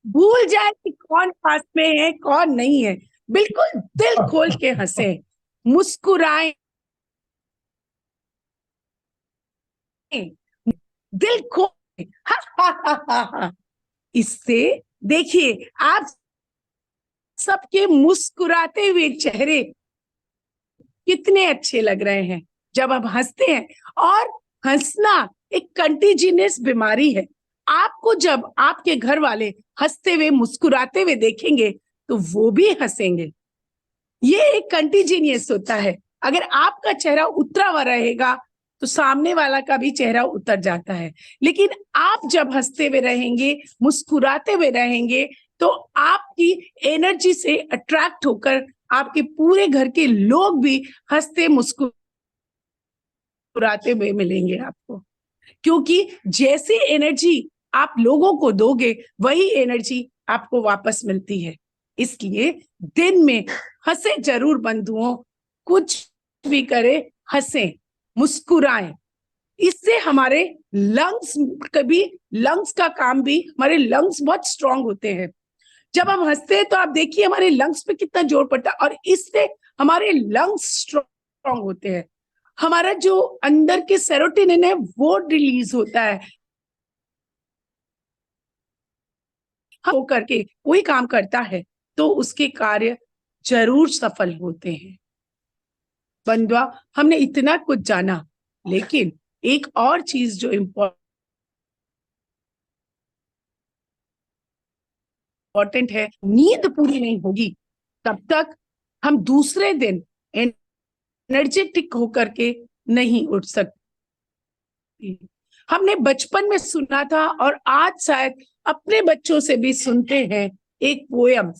भूल जाए कि कौन पास में है कौन नहीं है, बिल्कुल दिल खोल के हंसे, मुस्कुराएं, दिल खोल। इससे देखिए आप सबके मुस्कुराते हुए चेहरे कितने अच्छे लग रहे हैं जब आप हंसते हैं। और हंसना एक कंटीजियस बीमारी है। आपको जब आपके घर वाले हंसते हुए मुस्कुराते हुए देखेंगे तो वो भी हंसेंगे। ये एक कंटीजियस होता है। अगर आपका चेहरा उतरा हुआ रहेगा तो सामने वाला का भी चेहरा उतर जाता है। लेकिन आप जब हंसते हुए रहेंगे, मुस्कुराते हुए रहेंगे, तो आपकी एनर्जी से अट्रैक्ट होकर आपके पूरे घर के लोग भी हंसते मुस्कुराते हुए मिलेंगे आपको। क्योंकि जैसी एनर्जी आप लोगों को दोगे वही एनर्जी आपको वापस मिलती है। इसलिए दिन में हंसे जरूर बंधुओं, कुछ भी करे हंसे, मुस्कुराएं। इससे हमारे लंग्स कभी लंग्स का काम भी, हमारे लंग्स बहुत स्ट्रांग होते हैं। जब हम हंसते हैं तो आप देखिए हमारे लंग्स पे कितना जोर पड़ता है, और इससे हमारे लंग्स स्ट्रांग होते हैं। हमारा जो अंदर के सेरोटोनिन है वो रिलीज होता है। हो करके कोई काम करता है तो उसके कार्य जरूर सफल होते हैं। बंधुआ, हमने इतना कुछ जाना, लेकिन एक और चीज जो इम्पोर्टेंट है, नींद पूरी नहीं होगी तब तक हम दूसरे दिन एनर्जेटिक होकर के नहीं उठ सकते। हमने बचपन में सुना था और आज शायद अपने बच्चों से भी सुनते हैं एक poem,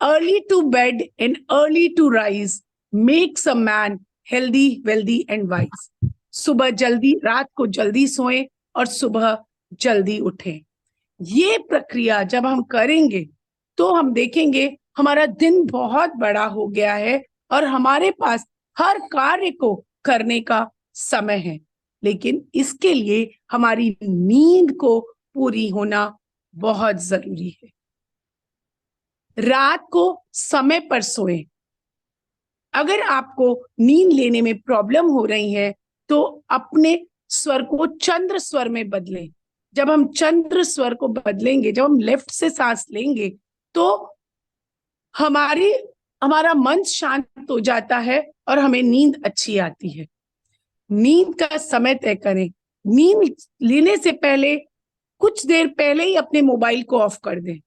early to bed and early to rise makes a man healthy wealthy and wise. सुबह जल्दी, रात को जल्दी सोएं और सुबह जल्दी उठें। ये प्रक्रिया जब हम करेंगे तो हम देखेंगे हमारा दिन बहुत बड़ा हो गया है और हमारे पास हर कार्य को करने का समय है। लेकिन इसके लिए हमारी नींद को पूरी होना बहुत जरूरी है। रात को समय पर सोएं। अगर आपको नींद लेने में प्रॉब्लम हो रही है तो अपने स्वर को चंद्र स्वर में बदलें। जब हम चंद्र स्वर को बदलेंगे, जब हम लेफ्ट से सांस लेंगे तो हमारी हमारा मन शांत हो जाता है और हमें नींद अच्छी आती है। नींद का समय तय करें। नींद लेने से पहले कुछ देर पहले ही अपने मोबाइल को ऑफ कर दें,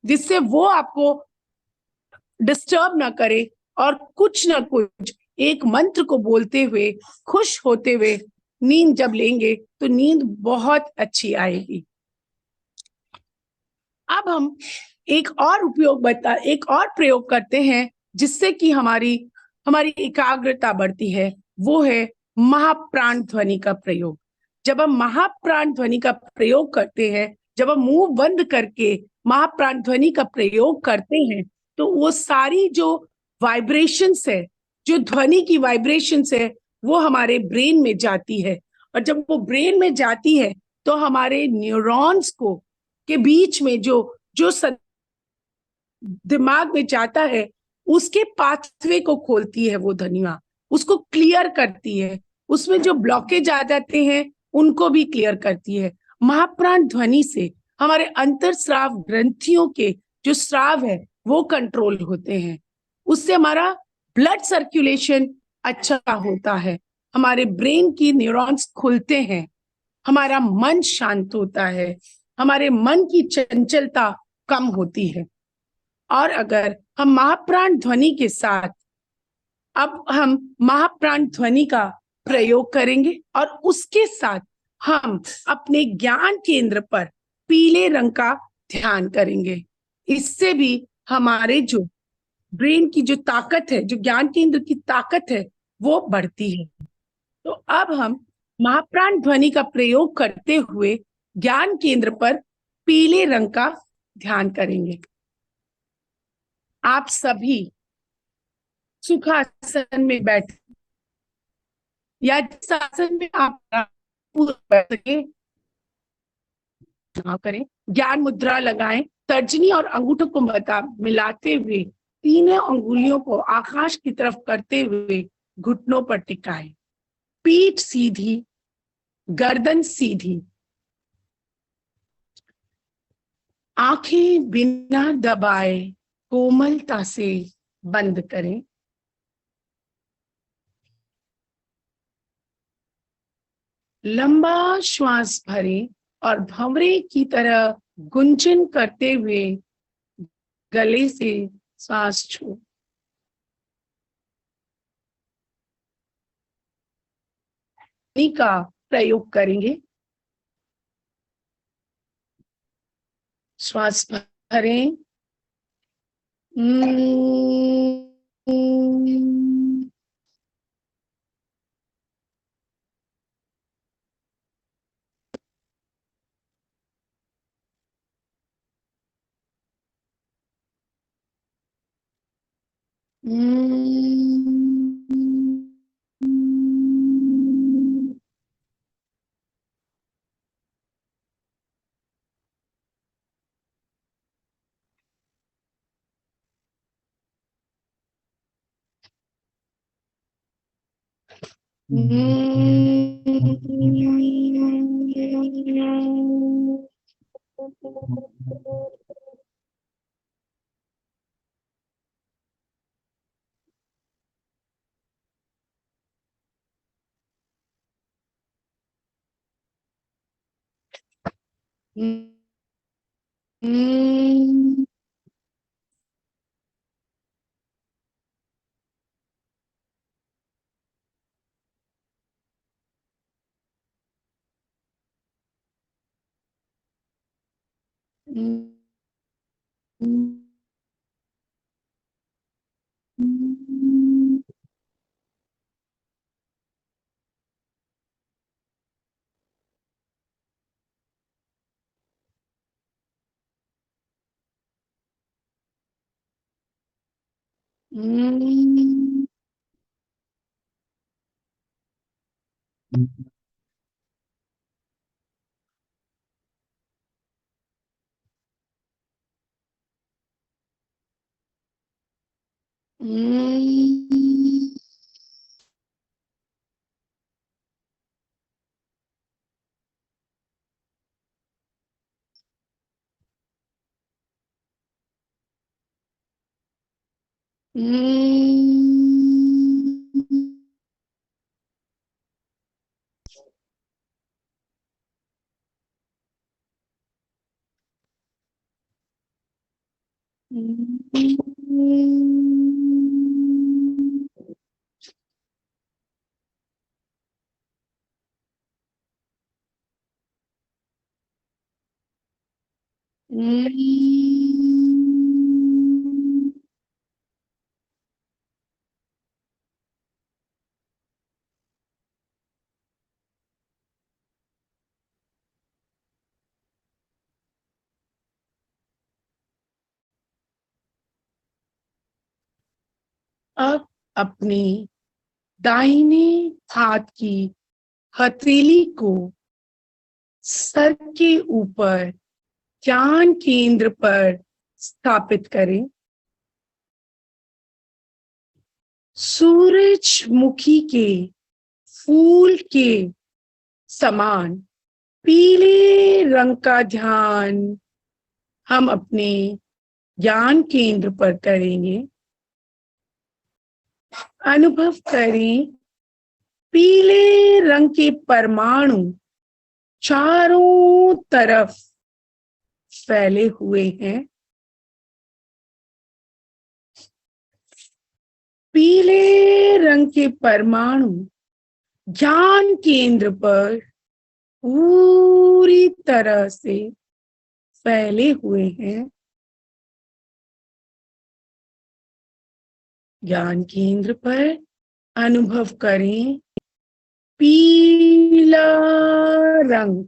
जिससे वो आपको डिस्टर्ब ना करे, और कुछ ना कुछ एक मंत्र को बोलते हुए, खुश होते हुए नींद जब लेंगे तो नींद बहुत अच्छी आएगी। अब हम एक और प्रयोग करते हैं जिससे कि हमारी हमारी एकाग्रता बढ़ती है, वो है महाप्राण ध्वनि का प्रयोग। जब हम महाप्राण ध्वनि का प्रयोग करते हैं, जब हम मुंह बंद करके महाप्राण ध्वनि का प्रयोग करते हैं, तो वो सारी जो वाइब्रेशंस है, जो ध्वनि की वाइब्रेशंस है, वो हमारे ब्रेन में जाती है। और जब वो ब्रेन में जाती है तो हमारे न्यूरॉन्स को के बीच में जो जो दिमाग में जाता है, उसके पाथवे को खोलती है, वो ध्वनियां उसको क्लियर करती है। उसमें जो ब्लॉकेज आ जाते हैं उनको भी क्लियर करती है। महाप्राण ध्वनि से हमारे अंतरस्राव ग्रंथियों के जो स्राव है वो कंट्रोल होते हैं। उससे हमारा ब्लड सर्कुलेशन अच्छा होता है, हमारे ब्रेन की न्यूरॉन्स खुलते हैं, हमारा मन शांत होता है, हमारे मन की चंचलता कम होती है। और अगर हम महाप्राण ध्वनि के साथ अब हम महाप्राण ध्वनि का प्रयोग करेंगे और उसके साथ हम अपने ज्ञान केंद्र पर पीले रंग का ध्यान करेंगे। इससे भी हमारे जो ब्रेन की जो ताकत है, जो ज्ञान केंद्र की ताकत है, वो बढ़ती है। तो अब हम महाप्राण ध्वनि का प्रयोग करते हुए ज्ञान केंद्र पर पीले रंग का ध्यान करेंगे। आप सभी सुखासन में बैठ या जिस आसन में आप बैठ सके करें, ज्ञान मुद्रा लगाएं। तर्जनी और अंगूठों को मिलाते हुए तीनों अंगुलियों को आकाश की तरफ करते हुए घुटनों पर टिकाएं। पीठ सीधी, गर्दन सीधी, आंखें बिना दबाए कोमलता से बंद करें। लंबा श्वास भरें और भंवरे की तरह गुंजन करते हुए गले से सांस छोड़ें। का प्रयोग करेंगे। श्वास भरें, अब अपनी दाहिने हाथ की हथेली को सर के ऊपर ध्यान केंद्र पर स्थापित करें। सूरजमुखी के फूल के समान पीले रंग का ध्यान हम अपने ज्ञान केंद्र पर करेंगे। अनुभव करें पीले रंग के परमाणु चारों तरफ फैले हुए हैं। पीले रंग के परमाणु ज्ञान केंद्र पर पूरी तरह से फैले हुए हैं। ज्ञान केंद्र पर अनुभव करें पीला रंग।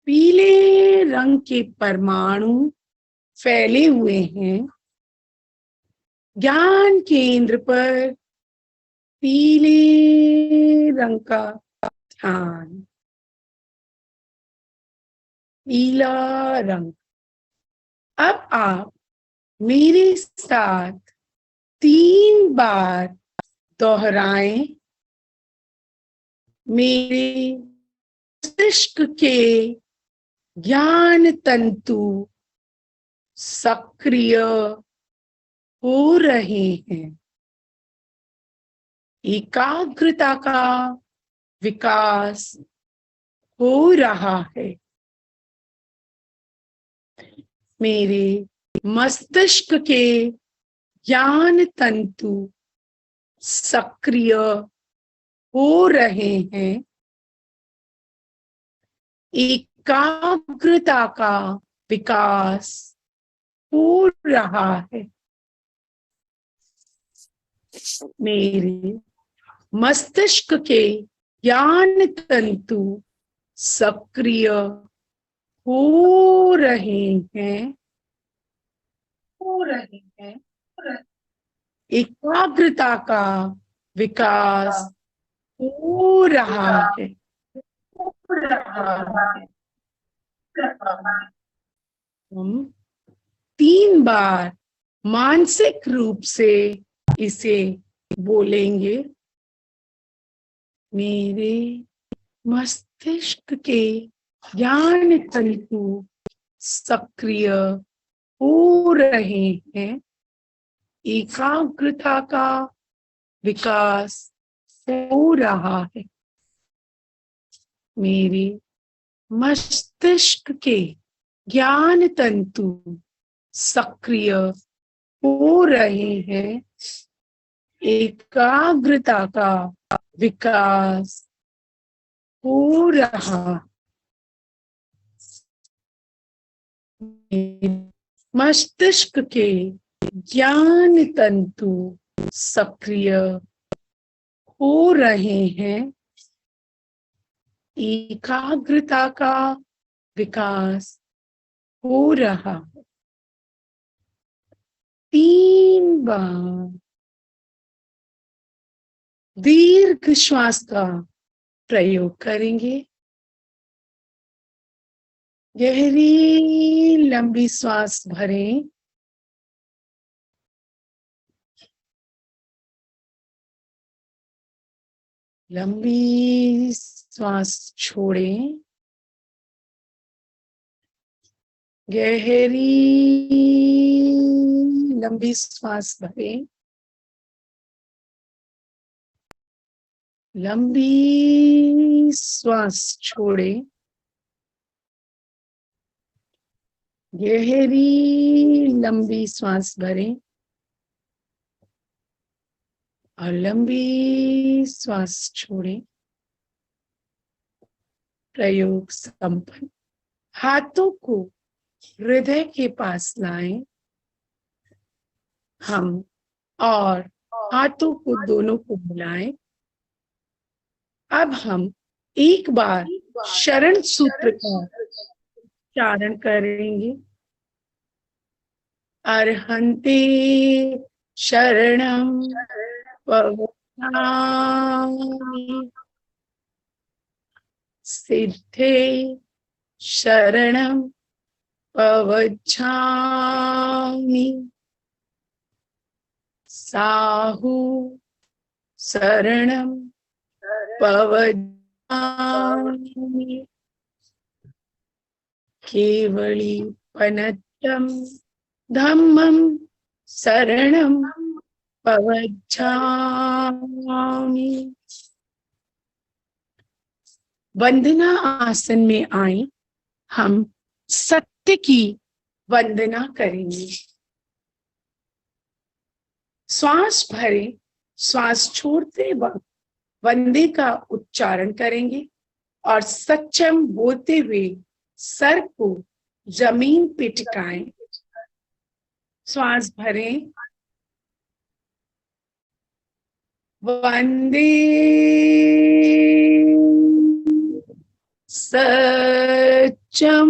पीले रंग के परमाणु फैले हुए हैं। ज्ञान केंद्र पर पीले रंग का ध्यान। पीला रंग। अब आप मेरे साथ 3 बार दोहराएं। मेरे मस्तिष्क के ज्ञान तंतु सक्रिय हो रहे हैं। एकाग्रता का विकास हो रहा है। मेरे मस्तिष्क के ज्ञान तंतु सक्रिय हो रहे हैं। एकाग्रता का विकास हो रहा है। मेरे मस्तिष्क के ज्ञान तंतु सक्रिय हो रहे हैं। एकाग्रता का विकास हो रहा है। हम 3 बार मानसिक रूप से इसे बोलेंगे। मेरे मस्तिष्क के ज्ञान तंतु सक्रिय हो रहे हैं, एकाग्रता का विकास हो रहा है। मेरे मस्तिष्क के ज्ञान तंतु सक्रिय हो रहे हैं, एकाग्रता का विकास हो रहा। मस्तिष्क के ज्ञान तंतु सक्रिय हो रहे हैं, एकाग्रता का विकास हो रहा है। 3 बार दीर्घ श्वास का प्रयोग करेंगे। गहरी लंबी श्वास भरें, लंबी श्वास छोड़ें, गहरी लंबी श्वास भरें, लंबी श्वास छोड़ें, गहरी लंबी श्वास भरें और लंबी श्वास छोड़ें। प्रयोग संपन्न। हाथों को हृदय के पास लाएं। हम और हाथों को दोनों को मिलाएं। अब हम एक बार शरण सूत्र का उच्चारण करेंगे। अर्हन्ते शरणं प्रवक्ष्यामि, सिद्धे शरणं प्रवक्ष्यामि, साहु शरणं प्रवक्ष्यामि, केवलीपनतं धम्मं शरणं प्रवक्ष्यामि। वंदना आसन में आए। हम सत्य की वंदना करेंगे। श्वास भरें, श्वास छोड़ते वक्त वंदे का उच्चारण करेंगे और सक्षम बोलते हुए सर को जमीन पे टिकाएं। श्वास भरें। वंदे सत्यम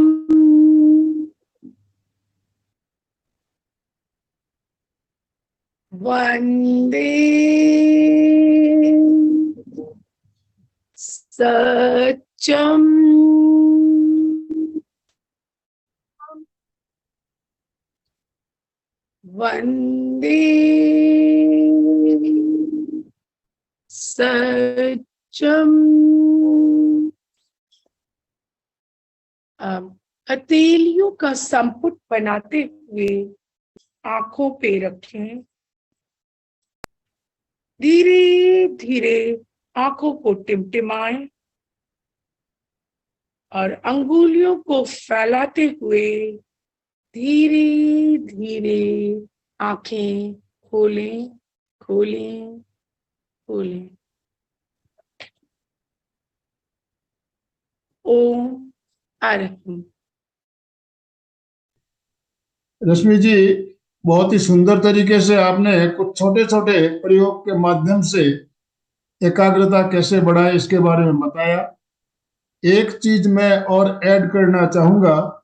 वंदे सत्यम वंदे सत्यम। अब हथेलियों का संपुट बनाते हुए आंखों पे रखें। धीरे धीरे आंखों को टिमटिमाएं और अंगुलियों को फैलाते हुए धीरे धीरे आंखें खोलें खोलें खोलें। ओम अरहम। रश्मि जी, बहुत ही सुंदर तरीके से आपने कुछ छोटे छोटे प्रयोग के माध्यम से एकाग्रता कैसे बढ़ाए इसके बारे में बताया। एक चीज मैं और ऐड करना चाहूंगा,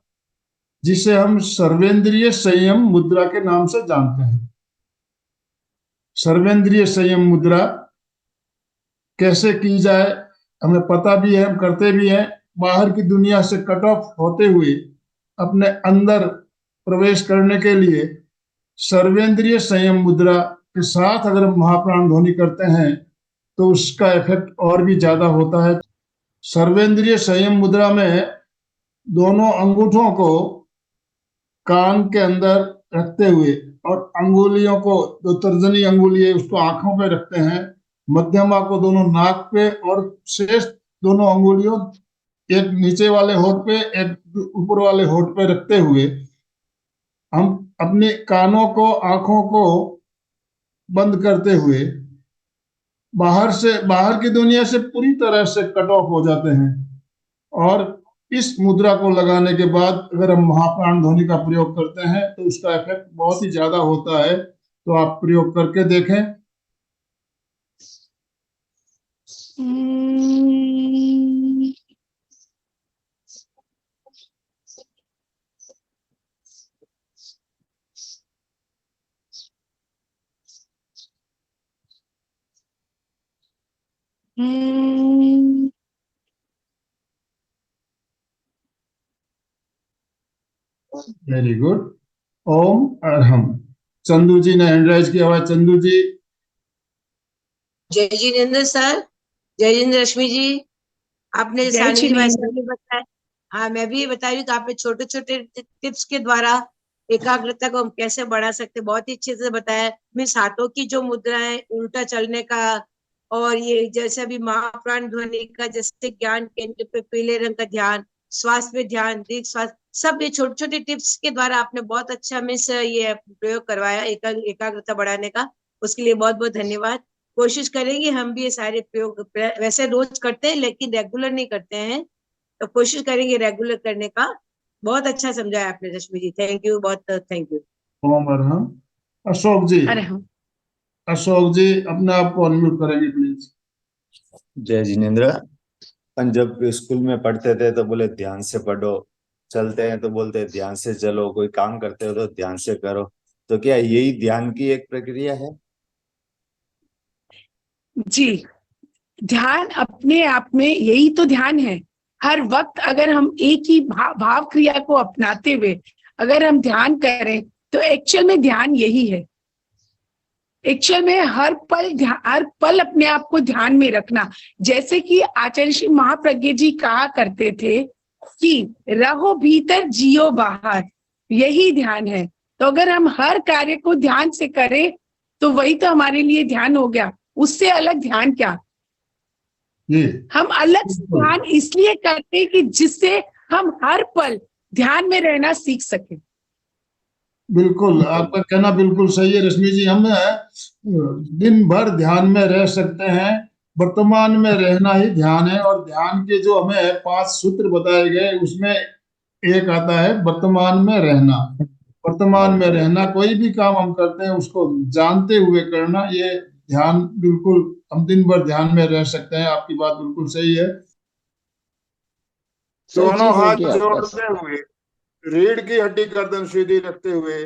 जिसे हम सर्वेंद्रिय संयम मुद्रा के नाम से जानते हैं। सर्वेंद्रिय संयम मुद्रा कैसे की जाए हमें पता भी है, हम करते भी हैं। बाहर की दुनिया से कट ऑफ होते हुए अपने अंदर प्रवेश करने के लिए सर्वेंद्रिय संयम मुद्रा के साथ अगर हम महाप्राण ध्वनि करते हैं तो उसका इफेक्ट और भी ज्यादा होता है। सर्वेंद्रिय संयम मुद्रा में दोनों अंगूठों को कान के अंदर रखते हुए और अंगुलियों को, जो तर्जनी अंगुली है उसको आंखों पे रखते हैं, मध्यमा को दोनों नाक पे और शेष दोनों अंगुलियों एक नीचे वाले होठ पे एक ऊपर वाले होठ पे रखते हुए हम अपने कानों को, आंखों को बंद करते हुए बाहर की दुनिया से पूरी तरह से कट ऑफ हो जाते हैं। और इस मुद्रा को लगाने के बाद अगर हम महाप्राण ध्वनि का प्रयोग करते हैं तो उसका इफेक्ट बहुत ही ज्यादा होता है। तो आप प्रयोग करके देखें। Very good. ओम अरहम। चंदू जी ने हैंड राइज की आवाज। चंदू जी। जय जिनेन्द्र सर, जय जिनेन्द्र रश्मि जी। आपने जय सानी जी भाई जिनेन्द्र। साहब ने बताया, हाँ मैं भी ये बता रही हूँ कि आपने छोटे छोटे टिप्स के द्वारा एकाग्रता को हम कैसे बढ़ा सकते, बहुत ही अच्छे से बताया। मीन्स हाथों की जो मुद्रा है, उल्टा चलने का, और ये जैसे अभी महाप्राण ध्वनि का, जैसे ज्ञान केंद्र पे पीले रंग का ध्यान, श्वास पे ध्यान, दीर्घ श्वास, सब ये छोटे छोटे टिप्स के द्वारा आपने बहुत अच्छा मीन्स ये प्रयोग करवाया एकाग्रता बढ़ाने का। उसके लिए बहुत बहुत धन्यवाद। कोशिश करेंगे हम भी ये सारे प्रयोग, वैसे रोज करते हैं लेकिन रेगुलर नहीं करते हैं, तो कोशिश करेंगे रेगुलर करने का। बहुत अच्छा समझाया आपने रश्मि जी, थैंक यू, बहुत थैंक यू। ओम अरहम। अशोक जी। अरे हम अशोक जी अपने आप को अनम्यूट करेंगे प्लीज। जय जिनेन्द्र। अपन जब स्कूल में पढ़ते थे तो बोले ध्यान से पढ़ो, चलते हैं तो बोलते हैं ध्यान से चलो, कोई काम करते हो तो ध्यान से करो। तो क्या यही ध्यान की एक प्रक्रिया है? जी, ध्यान अपने आप में यही तो ध्यान है। हर वक्त अगर हम एक ही भाव क्रिया को अपनाते हुए अगर हम ध्यान करें तो एक्चुअल में ध्यान यही है। एक्चुअल में हर पल अपने आप को ध्यान में रखना। जैसे कि आचार्य श्री महाप्रज्ञ जी कहा करते थे कि रहो भीतर जियो बाहर, यही ध्यान है। तो अगर हम हर कार्य को ध्यान से करें तो वही तो हमारे लिए ध्यान हो गया। उससे अलग ध्यान क्या। जी हम अलग से ध्यान इसलिए करते कि जिससे हम हर पल ध्यान में रहना सीख सके। बिल्कुल, आपका कहना बिल्कुल सही है रश्मि जी। हम दिन भर ध्यान में रह सकते हैं। वर्तमान में रहना ही ध्यान है। और ध्यान के जो हमें 5 सूत्र बताए गए उसमें एक आता है वर्तमान में रहना। वर्तमान में रहना, कोई भी काम हम करते हैं उसको जानते हुए करना, ये ध्यान। बिल्कुल हम दिन भर ध्यान में रह सकते हैं। आपकी बात बिल्कुल सही है। दोनों हाथ जोड़ते हुए, रीढ़ की हड्डी गर्दन सीधी रखते हुए,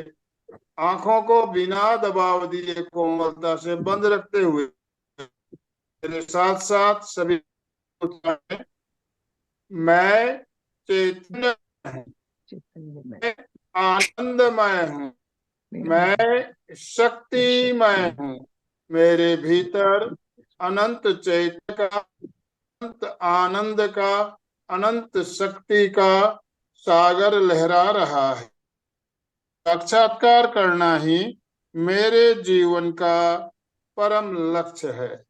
आंखों को बिना दबाव दिए कोमलता से बंद रखते हुए, मेरे साथ साथ सभी मैं चैतन्य हूँ, मैं आनंदमय हूँ, मैं शक्तिमय हूँ, मेरे भीतर अनंत चैतन्य का, अनंत आनंद का, अनंत शक्ति का सागर लहरा रहा है। साक्षात्कार करना ही मेरे जीवन का परम लक्ष्य है।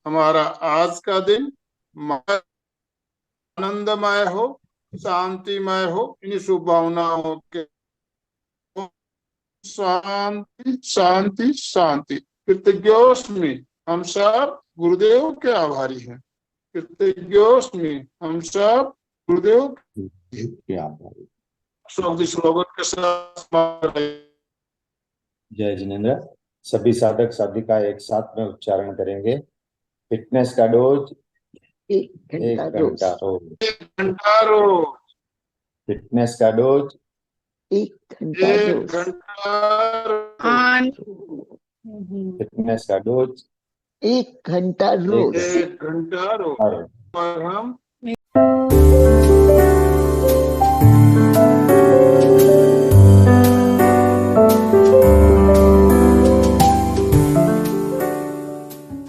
हमारा आज का दिन आनंदमय हो, शांतिमय हो। इन शुभ भावनाओं के शांति शांति शांति। कृतज्ञोस्मि, हम सब गुरुदेव के आभारी हैं। कृतज्ञोस्मि, हम सब गुरुदेव के आभारी। स्लोगन के साथ जय जिनेन्द्र। सभी साधक साधिका एक साथ में उच्चारण करेंगे। फिटनेस का डोज 1 घंटा रोज। 1 घंटा रोज। फिटनेस का डोज 1 घंटा 1 रोज। घंटा। फिटनेस का डोज 1 घंटा रोज। 1 घंटा रोज। और हम